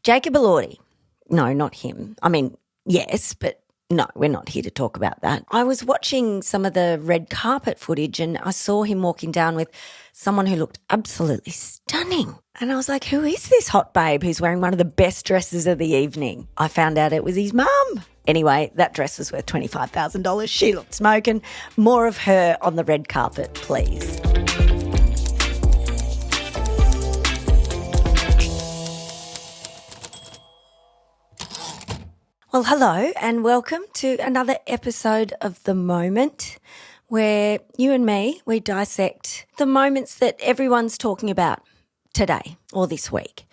Jacob Elordi. No, not him. I mean, yes, but no, we're not here to talk about that. I was watching some of the red carpet footage and I saw him walking down with someone who looked absolutely stunning. And I was like, who is this hot babe who's wearing one of the best dresses of the evening? I found out it was his mum. Anyway, that dress was worth $25,000. She looked smoking. More of her on the red carpet, please. Well, hello and welcome to another episode of The Moment, where you and me, we dissect the moments that everyone's talking about today or this week.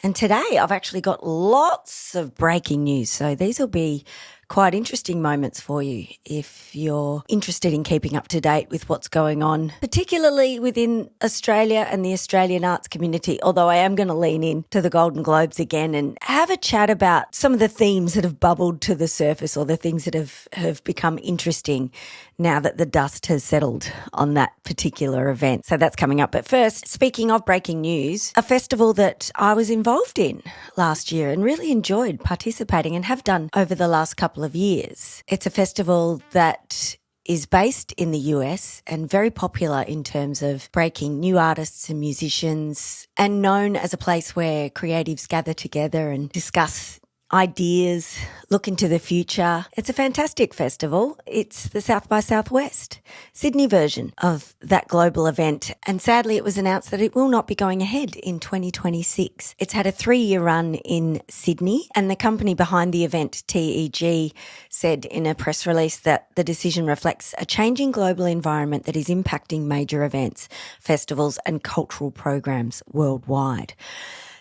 And today I've actually got lots of breaking news, so these will be quite interesting moments for you if you're interested in keeping up to date with what's going on, particularly within Australia and the Australian arts community, although I am going to lean in to the Golden Globes again and have a chat about some of the themes that have bubbled to the surface or the things that have become interesting now that the dust has settled on that particular event. So that's coming up. But first, speaking of breaking news, a festival that I was involved in last year and really enjoyed participating and have done over the last couple of years. It's a festival that is based in the US and very popular in terms of breaking new artists and musicians and known as a place where creatives gather together and discuss ideas, look into the future. It's a fantastic festival. It's the South by Southwest Sydney version of that global event. And sadly, it was announced that it will not be going ahead in 2026. It's had a 3-year run in Sydney, and the company behind the event, TEG, said in a press release that the decision reflects a changing global environment that is impacting major events, festivals and cultural programs worldwide.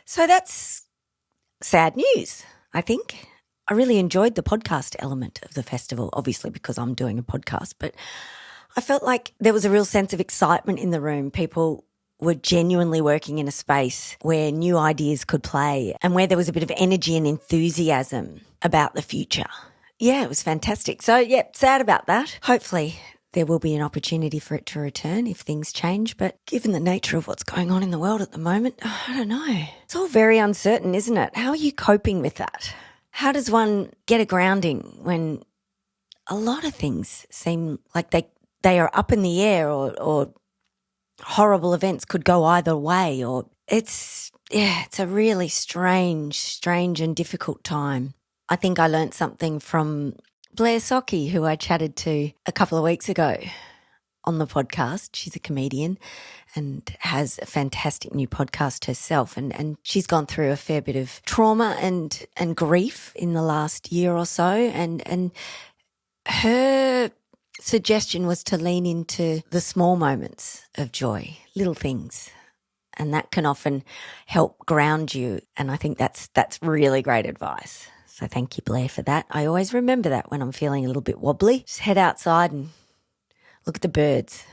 So that's sad news. I think I really enjoyed the podcast element of the festival, obviously because I'm doing a podcast, but I felt like there was a real sense of excitement in the room. People were genuinely working in a space where new ideas could play and where there was a bit of energy and enthusiasm about the future. Yeah, it was fantastic. So, yeah, sad about that. Hopefully there will be an opportunity for it to return if things change. But given the nature of what's going on in the world at the moment, I don't know. It's all very uncertain, isn't it? How are you coping with that? How does one get a grounding when a lot of things seem like they are up in the air or horrible events could go either way? Or it's a really strange and difficult time. I think I learnt something from Blair Sockey, who I chatted to a couple of weeks ago on the podcast. She's a comedian and has a fantastic new podcast herself. And she's gone through a fair bit of trauma and grief in the last year or so. And her suggestion was to lean into the small moments of joy, little things. And that can often help ground you. And I think that's really great advice. So thank you, Blair, for that. I always remember that when I'm feeling a little bit wobbly. Just head outside and look at the birds,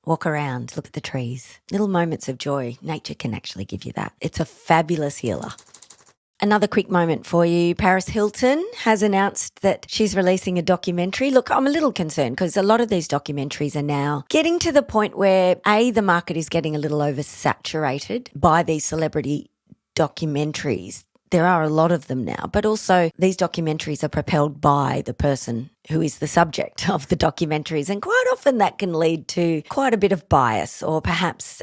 walk around, look at the trees. Little moments of joy. Nature can actually give you that. It's a fabulous healer. Another quick moment for you. Paris Hilton has announced that she's releasing a documentary. Look, I'm a little concerned because a lot of these documentaries are now getting to the point where, A, the market is getting a little oversaturated by these celebrity documentaries. There are a lot of them now, but also these documentaries are propelled by the person who is the subject of the documentaries, and quite often that can lead to quite a bit of bias or perhaps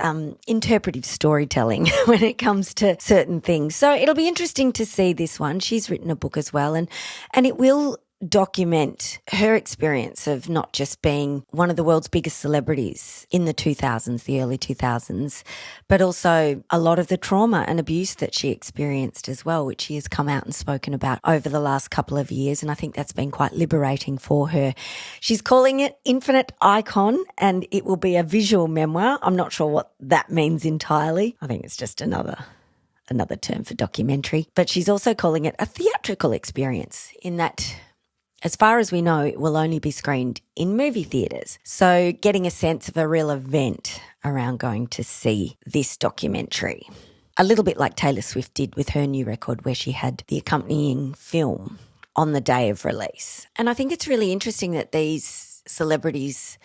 interpretive storytelling when it comes to certain things. So it'll be interesting to see this one. She's written a book as well, and it will document her experience of not just being one of the world's biggest celebrities in the 2000s, the early 2000s, but also a lot of the trauma and abuse that she experienced as well, which she has come out and spoken about over the last couple of years. And I think that's been quite liberating for her. She's calling it Infinite Icon, and it will be a visual memoir. I'm not sure what that means entirely. I think it's just another term for documentary. But she's also calling it a theatrical experience in that, as far as we know, it will only be screened in movie theatres. So getting a sense of a real event around going to see this documentary. A little bit like Taylor Swift did with her new record, where she had the accompanying film on the day of release. And I think it's really interesting that these celebrities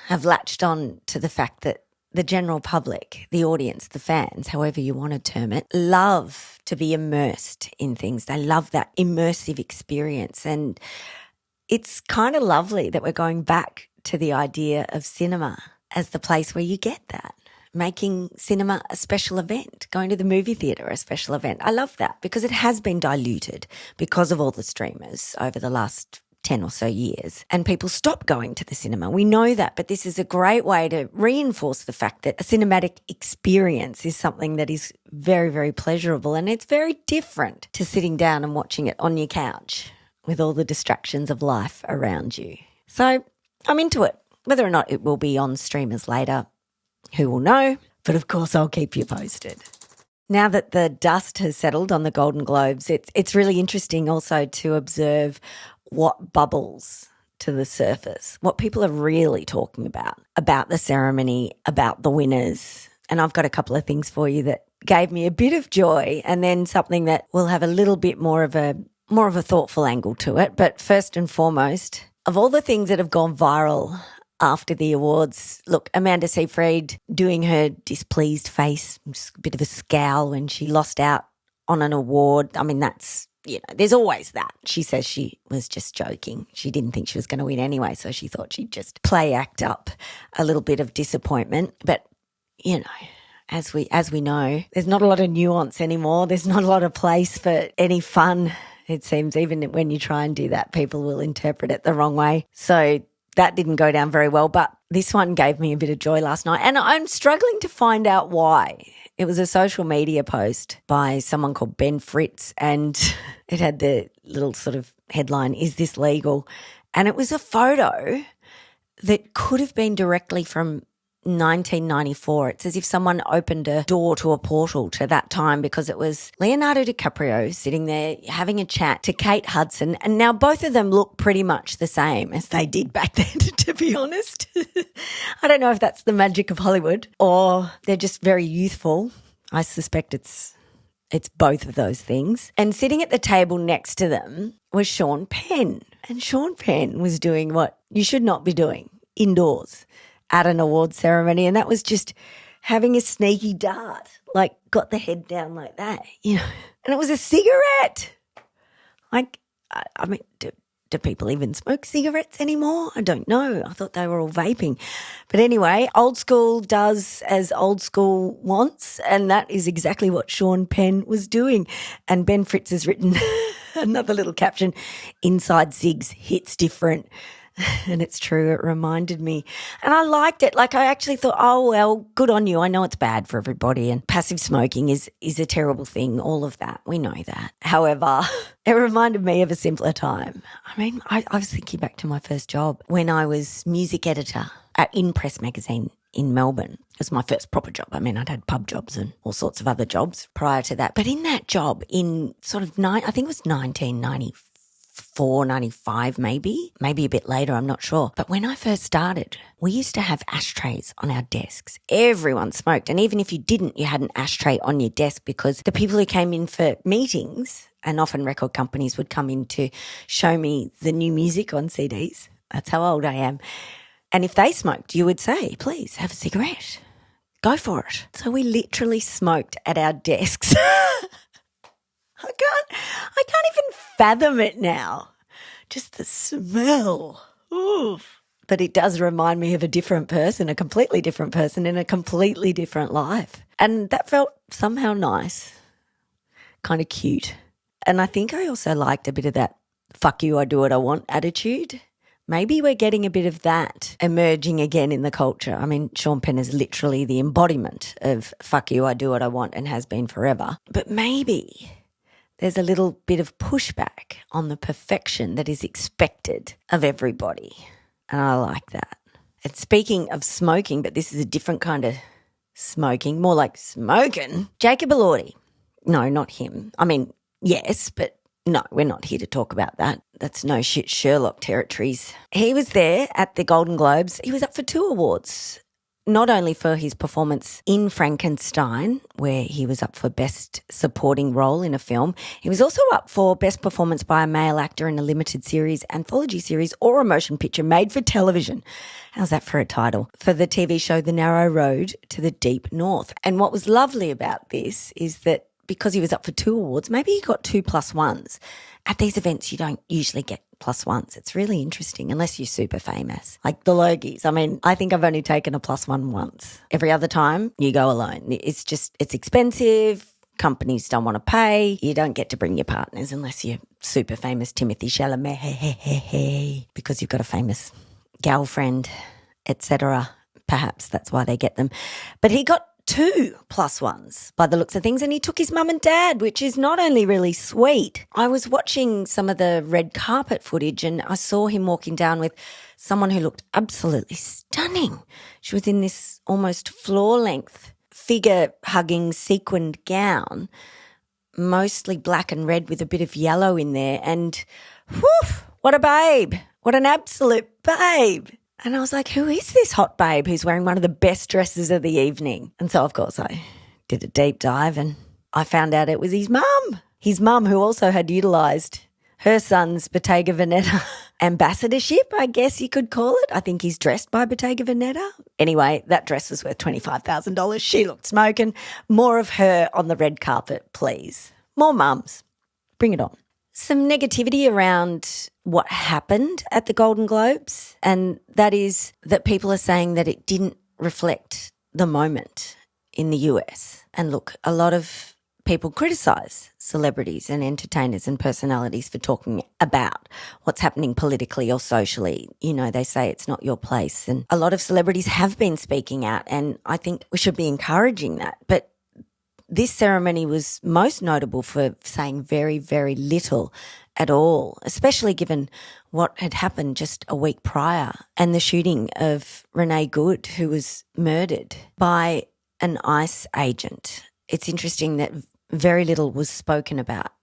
have latched on to the fact that the general public, the audience, the fans, however you want to term it, love to be immersed in things. They love that immersive experience. And it's kind of lovely that we're going back to the idea of cinema as the place where you get that, making cinema a special event, going to the movie theatre a special event. I love that because it has been diluted because of all the streamers over the last 10 or so years, and people stop going to the cinema. We know that, but this is a great way to reinforce the fact that a cinematic experience is something that is very, very pleasurable, and it's very different to sitting down and watching it on your couch with all the distractions of life around you. So I'm into it. Whether or not it will be on streamers later, who will know? But of course, I'll keep you posted. Now that the dust has settled on the Golden Globes, it's really interesting also to observe what bubbles to the surface, what people are really talking about the ceremony, about the winners. And I've got a couple of things for you that gave me a bit of joy, and then something that will have a little bit more of a thoughtful angle to it. But first and foremost, of all the things that have gone viral after the awards, look, Amanda Seyfried doing her displeased face, just a bit of a scowl when she lost out on an award. I mean, that's, there's always that. She says she was just joking. She didn't think she was going to win anyway, so she thought she'd just act up a little bit of disappointment. But, as we know, there's not a lot of nuance anymore. There's not a lot of place for any fun. It seems even when you try and do that, people will interpret it the wrong way. So that didn't go down very well, but this one gave me a bit of joy last night, and I'm struggling to find out why. It was a social media post by someone called Ben Fritz, and it had the little sort of headline, "Is this legal?" And it was a photo that could have been directly from 1994. It's as if someone opened a door to a portal to that time, because it was Leonardo DiCaprio sitting there having a chat to Kate Hudson, and now both of them look pretty much the same as they did back then, to be honest. I don't know if that's the magic of Hollywood or they're just very youthful. I suspect it's both of those things. And sitting at the table next to them was Sean Penn, and Sean Penn was doing what you should not be doing indoors at an award ceremony, and that was just having a sneaky dart, like got the head down like that, and it was a cigarette. Like, I mean, do people even smoke cigarettes anymore? I don't know. I thought they were all vaping. But anyway, old school does as old school wants, and that is exactly what Sean Penn was doing. And Ben Fritz has written another little caption, "Inside Cigs hits different." And it's true, it reminded me. And I liked it. Like, I actually thought, oh, well, good on you. I know it's bad for everybody, and passive smoking is a terrible thing, all of that. We know that. However, it reminded me of a simpler time. I mean, I was thinking back to my first job when I was music editor at In Press magazine in Melbourne. It was my first proper job. I mean, I'd had pub jobs and all sorts of other jobs prior to that. But in that job, in sort of, I think it was 1994, 95 maybe a bit later, I'm not sure. But when I first started, we used to have ashtrays on our desks. Everyone smoked, and even if you didn't, you had an ashtray on your desk, because the people who came in for meetings, and often record companies would come in to show me the new music on CDs. That's how old I am. And if they smoked, you would say, "Please have a cigarette. Go for it." So we literally smoked at our desks. I can't even fathom it now. Just the smell. Oof. But it does remind me of a different person, a completely different person in a completely different life. And that felt somehow nice, kind of cute. And I think I also liked a bit of that "fuck you, I do what I want" attitude. Maybe we're getting a bit of that emerging again in the culture. I mean, Sean Penn is literally the embodiment of "fuck you, I do what I want," and has been forever. But maybe there's a little bit of pushback on the perfection that is expected of everybody. And I like that. And speaking of smoking, but this is a different kind of smoking, more like smoking, Jacob Elordi. No, not him. I mean, yes, but no, we're not here to talk about that. That's no shit Sherlock territories. He was there at the Golden Globes. He was up for 2 awards. not only for his performance in Frankenstein, where he was up for Best Supporting Role in a film, he was also up for Best Performance by a Male Actor in a Limited Series, Anthology Series, or a Motion Picture made for television. How's that for a title? For the TV show The Narrow Road to the Deep North. And what was lovely about this is that because he was up for 2 awards, maybe he got 2 +1s. At these events, you don't usually get +1s. It's really interesting unless you're super famous. Like the Logies. I mean, I think I've only taken a +1 once. Every other time you go alone. It's expensive. Companies don't want to pay. You don't get to bring your partners unless you're super famous Timothy Chalamet because you've got a famous girlfriend, etc. Perhaps that's why they get them. But he got 2 +1s by the looks of things, and he took his mum and dad, which is not only really sweet. I was watching some of the red carpet footage and I saw him walking down with someone who looked absolutely stunning. She was in this almost floor-length figure-hugging sequined gown, mostly black and red with a bit of yellow in there, and whew, what a babe. What an absolute babe. And I was like, who is this hot babe who's wearing one of the best dresses of the evening? And so, of course, I did a deep dive and I found out it was his mum. His mum, who also had utilised her son's Bottega Veneta ambassadorship, I guess you could call it. I think he's dressed by Bottega Veneta. Anyway, that dress was worth $25,000. She looked smoking. More of her on the red carpet, please. More mums. Bring it on. Some negativity around what happened at the Golden Globes, and that is that people are saying that it didn't reflect the moment in the US. And look, a lot of people criticise celebrities and entertainers and personalities for talking about what's happening politically or socially. You know, they say it's not your place. And a lot of celebrities have been speaking out, and I think we should be encouraging that. But this ceremony was most notable for saying very, very little at all, especially given what had happened just a week prior and the shooting of Renee Good, who was murdered by an ICE agent. It's interesting that very little was spoken about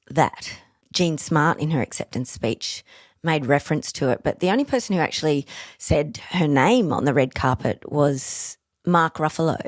that. Jean Smart, in her acceptance speech, made reference to it, but the only person who actually said her name on the red carpet was Mark Ruffalo,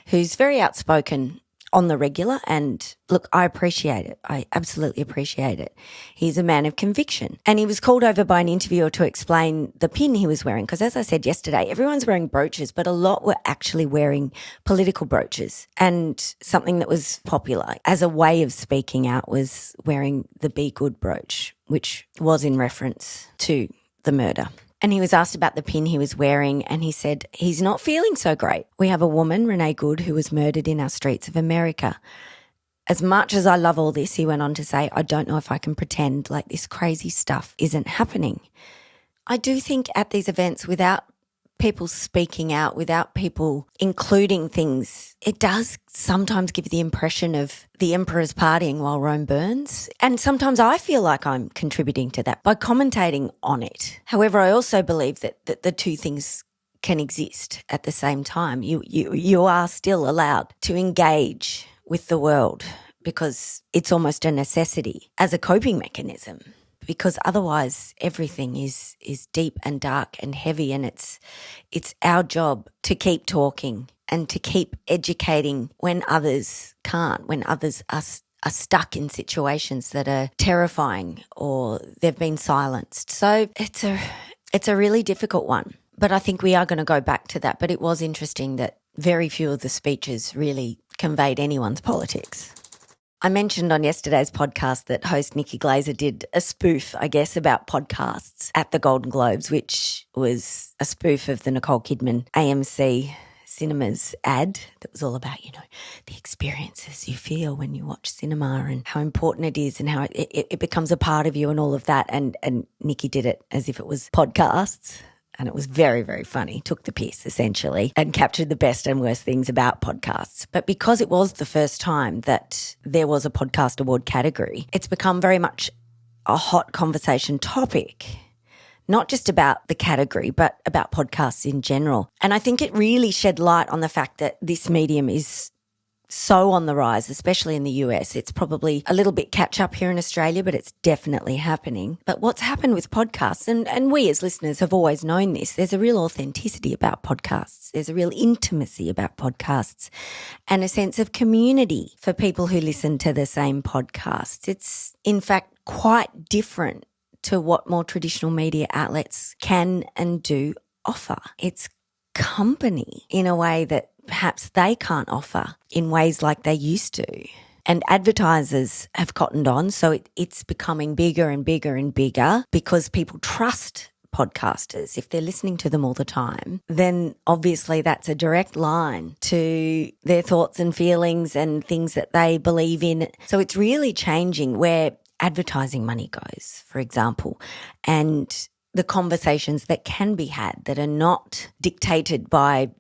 who's very outspoken on the regular, and look, I appreciate it. I absolutely appreciate it. He's a man of conviction, and he was called over by an interviewer to explain the pin he was wearing, because as I said yesterday, everyone's wearing brooches, but a lot were actually wearing political brooches, and something that was popular as a way of speaking out was wearing the Be Good brooch, which was in reference to the murder. And he was asked about the pin he was wearing, and he said he's not feeling so great. We have a woman, Renee Good, who was murdered in our streets of America. As much as I love all this, he went on to say, I don't know if I can pretend like this crazy stuff isn't happening. I do think at these events, without people speaking out, without people including things, it does sometimes give the impression of the emperor's partying while Rome burns. And sometimes I feel like I'm contributing to that by commentating on it. However, I also believe that the two things can exist at the same time. You are still allowed to engage with the world because it's almost a necessity as a coping mechanism. Because otherwise everything is deep and dark and heavy, and it's our job to keep talking and to keep educating when others can't, when others are stuck in situations that are terrifying or they've been silenced. So it's a really difficult one, but I think we are going to go back to that. But it was interesting that very few of the speeches really conveyed anyone's politics. I mentioned on yesterday's podcast that host Nikki Glaser did a spoof, I guess, about podcasts at the Golden Globes, which was a spoof of the Nicole Kidman AMC Cinemas ad that was all about, the experiences you feel when you watch cinema and how important it is and how it becomes a part of you and all of that. And Nikki did it as if it was podcasts. And it was very, very funny, took the piss essentially and captured the best and worst things about podcasts. But because it was the first time that there was a podcast award category, it's become very much a hot conversation topic, not just about the category, but about podcasts in general. And I think it really shed light on the fact that this medium is so on the rise, especially in the US. It's probably a little bit catch up here in Australia, but it's definitely happening. But what's happened with podcasts, and we as listeners have always known this, there's a real authenticity about podcasts. There's a real intimacy about podcasts and a sense of community for people who listen to the same podcasts. It's in fact quite different to what more traditional media outlets can and do offer. It's company in a way that perhaps they can't offer in ways like they used to. And advertisers have cottoned on, so it's becoming bigger and bigger and bigger because people trust podcasters. If they're listening to them all the time, then obviously that's a direct line to their thoughts and feelings and things that they believe in. So it's really changing where advertising money goes, for example, and the conversations that can be had that are not dictated by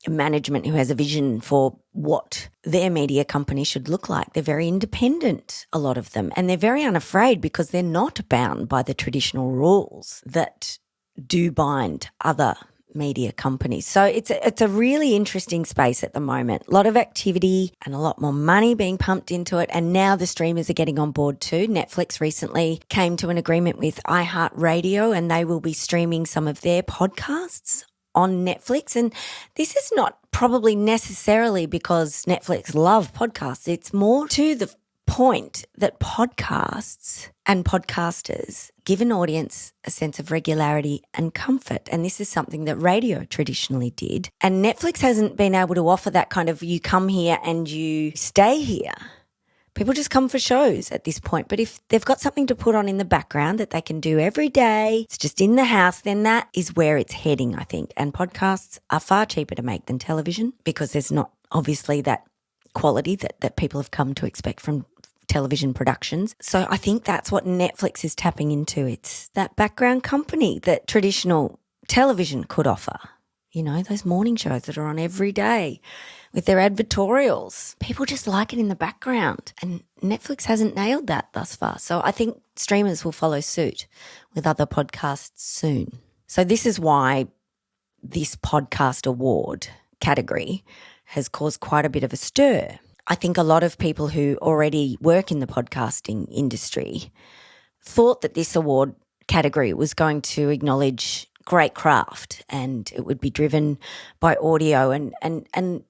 management who has a vision for what their media company should look like. They're very independent, a lot of them, and they're very unafraid because they're not bound by the traditional rules that do bind other media companies. So it's a really interesting space at the moment. A lot of activity and a lot more money being pumped into it. And now the streamers are getting on board too. Netflix recently came to an agreement with iHeartRadio and they will be streaming some of their podcasts on Netflix. And this is not probably necessarily because Netflix love podcasts. It's more to the point that podcasts and podcasters give an audience a sense of regularity and comfort. And this is something that radio traditionally did. And Netflix hasn't been able to offer that kind of you come here and you stay here. People just come for shows at this point. But if they've got something to put on in the background that they can do every day, it's just in the house, then that is where it's heading, I think. And podcasts are far cheaper to make than television because there's not obviously that quality that people have come to expect from television productions. So I think that's what Netflix is tapping into. It's that background company that traditional television could offer. You know, those morning shows that are on every day with their advertorials. People just like it in the background. And Netflix hasn't nailed that thus far. So I think streamers will follow suit with other podcasts soon. So this is why this podcast award category has caused quite a bit of a stir. I think a lot of people who already work in the podcasting industry thought that this award category was going to acknowledge great craft and it would be driven by audio and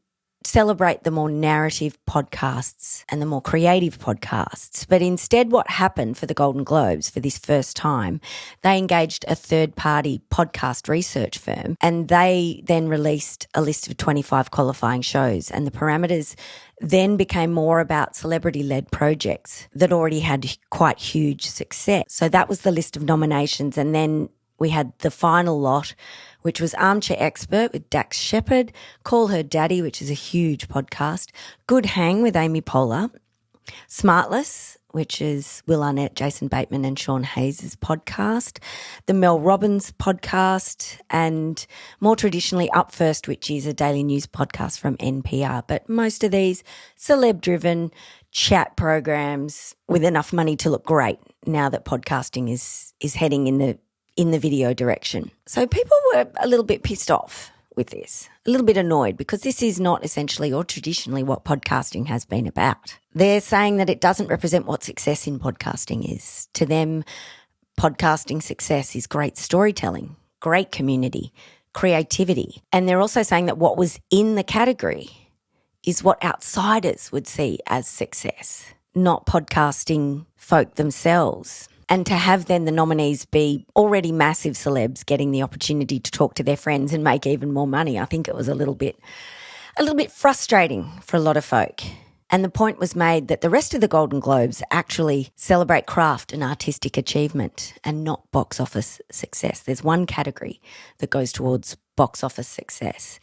celebrate the more narrative podcasts and the more creative podcasts. But instead what happened for the Golden Globes for this first time, they engaged a third-party podcast research firm and they then released a list of 25 qualifying shows, and the parameters then became more about celebrity-led projects that already had quite huge success. So that was the list of nominations, and then we had the final lot, which was Armchair Expert with Dax Shepard, Call Her Daddy, which is a huge podcast, Good Hang with Amy Poehler, Smartless, which is Will Arnett, Jason Bateman and Sean Hayes' podcast, the Mel Robbins podcast, and more traditionally Up First, which is a daily news podcast from NPR. But most of these celeb-driven chat programs with enough money to look great now that podcasting is heading in the video direction. So people were a little bit pissed off with this, a little bit annoyed because this is not essentially or traditionally what podcasting has been about. They're saying that it doesn't represent what success in podcasting is. To them, podcasting success is great storytelling, great community, creativity. And they're also saying that what was in the category is what outsiders would see as success, not podcasting folk themselves. And to have then the nominees be already massive celebs getting the opportunity to talk to their friends and make even more money, I think it was a little bit frustrating for a lot of folk. And the point was made that the rest of the Golden Globes actually celebrate craft and artistic achievement and not box office success. There's one category that goes towards box office success.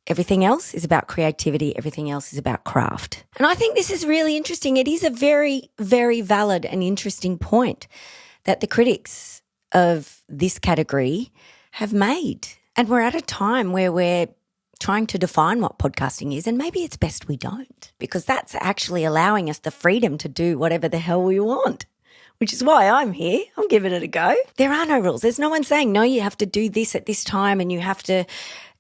Everything else is about creativity. Everything else is about craft. And I think this is really interesting. It is a very, very valid and interesting point that the critics of this category have made. And we're at a time where we're trying to define what podcasting is, and maybe it's best we don't, because that's actually allowing us the freedom to do whatever the hell we want, which is why I'm here. I'm giving it a go. There are no rules. There's no one saying, no, you have to do this at this time and you have to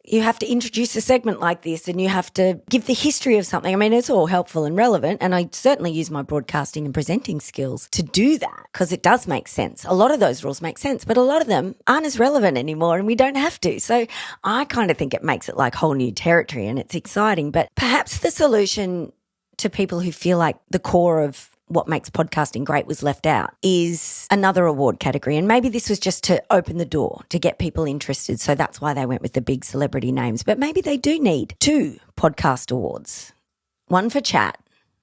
you have to introduce a segment like this and you have to give the history of something. I mean, it's all helpful and relevant, and I certainly use my broadcasting and presenting skills to do that because it does make sense. A lot of those rules make sense, but a lot of them aren't as relevant anymore and we don't have to. So I kind of think it makes it like whole new territory and it's exciting. But perhaps the solution to people who feel like the core of what makes podcasting great was left out is another award category. And maybe this was just to open the door to get people interested. So that's why they went with the big celebrity names. But maybe they do need 2 podcast awards, one for chat,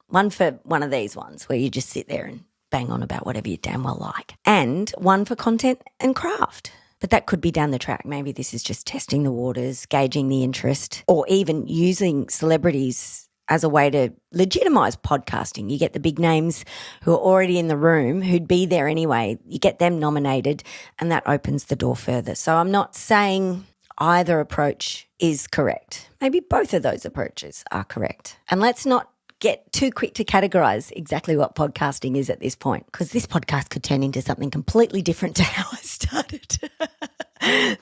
one for one of these ones where you just sit there and bang on about whatever you damn well like, and one for content and craft. But that could be down the track. Maybe this is just testing the waters, gauging the interest, or even using celebrities as a way to legitimise podcasting. You get the big names who are already in the room, who'd be there anyway. You get them nominated and that opens the door further. So I'm not saying either approach is correct. Maybe both of those approaches are correct. And let's not get too quick to categorise exactly what podcasting is at this point, because this podcast could turn into something completely different to how I started.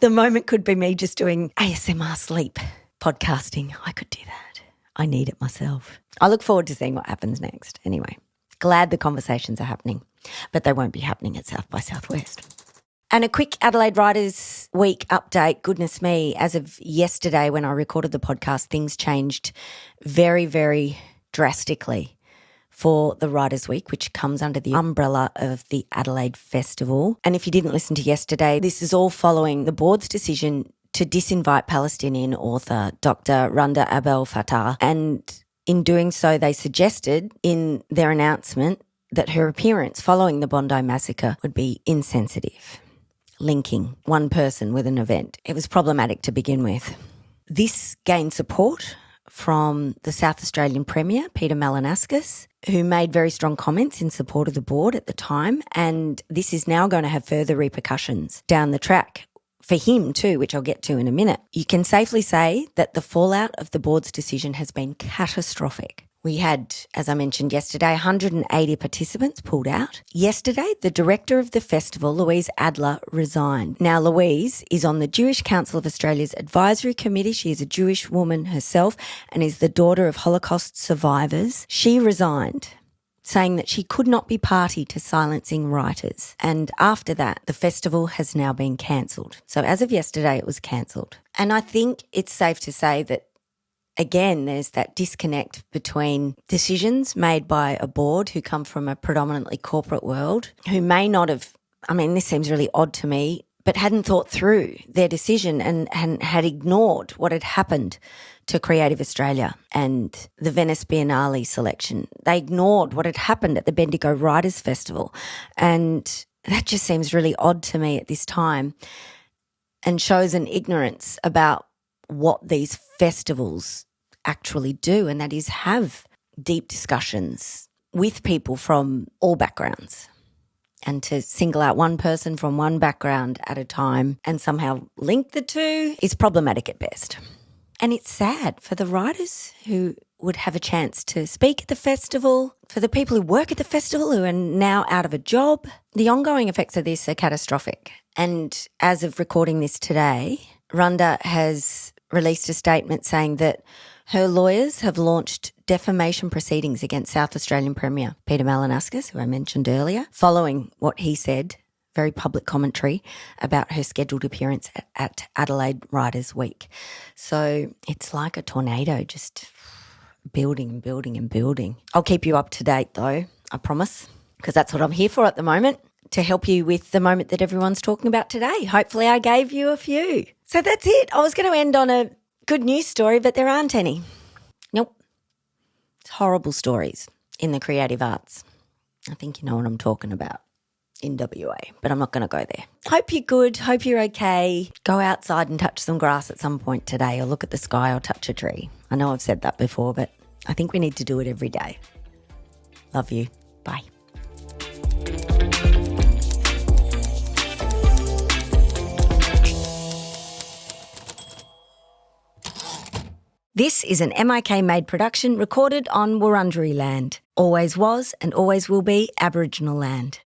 The moment could be me just doing ASMR sleep podcasting. I could do that. I need it myself. I look forward to seeing what happens next. Anyway, glad the conversations are happening, but they won't be happening at South by Southwest. And a quick Adelaide Writers Week update. Goodness me, as of yesterday when I recorded the podcast, things changed very, very drastically for the Writers Week, which comes under the umbrella of the Adelaide Festival. And if you didn't listen to yesterday, this is all following the board's decision to disinvite Palestinian author Dr. Randa Abel Fattah. And in doing so, they suggested in their announcement that her appearance following the Bondi massacre would be insensitive, linking one person with an event. It was problematic to begin with. This gained support from the South Australian Premier, Peter Malinauskas, who made very strong comments in support of the board at the time. And this is now going to have further repercussions down the track for him too, which I'll get to in a minute. You can safely say that the fallout of the board's decision has been catastrophic. We had, as I mentioned yesterday, 180 participants pulled out. Yesterday, the director of the festival, Louise Adler, resigned. Now, Louise is on the Jewish Council of Australia's advisory committee. She is a Jewish woman herself and is the daughter of Holocaust survivors. She resigned, saying that she could not be party to silencing writers. And after that, the festival has now been cancelled. So as of yesterday, it was cancelled. And I think it's safe to say that, again, there's that disconnect between decisions made by a board who come from a predominantly corporate world, who may not have, I mean, this seems really odd to me, but hadn't thought through their decision and had ignored what had happened to Creative Australia and the Venice Biennale selection. They ignored what had happened at the Bendigo Writers Festival. And that just seems really odd to me at this time and shows an ignorance about what these festivals actually do, and that is have deep discussions with people from all backgrounds. And to single out one person from one background at a time and somehow link the two is problematic at best. And it's sad for the writers who would have a chance to speak at the festival, for the people who work at the festival who are now out of a job. The ongoing effects of this are catastrophic. And as of recording this today, Randa has released a statement saying that her lawyers have launched defamation proceedings against South Australian Premier Peter Malinauskas, who I mentioned earlier, following what he said, very public commentary about her scheduled appearance at Adelaide Writers Week. So it's like a tornado, just building and building and building. I'll keep you up to date though, I promise, because that's what I'm here for at the moment, to help you with the moment that everyone's talking about today. Hopefully I gave you a few. So that's it. I was going to end on a good news story, but there aren't any. Nope. It's horrible stories in the creative arts. I think you know what I'm talking about in WA, but I'm not going to go there. Hope you're good. Hope you're okay. Go outside and touch some grass at some point today, or look at the sky or touch a tree. I know I've said that before, but I think we need to do it every day. Love you. Bye. This is an MIK Made production recorded on Wurundjeri land. Always was and always will be Aboriginal land.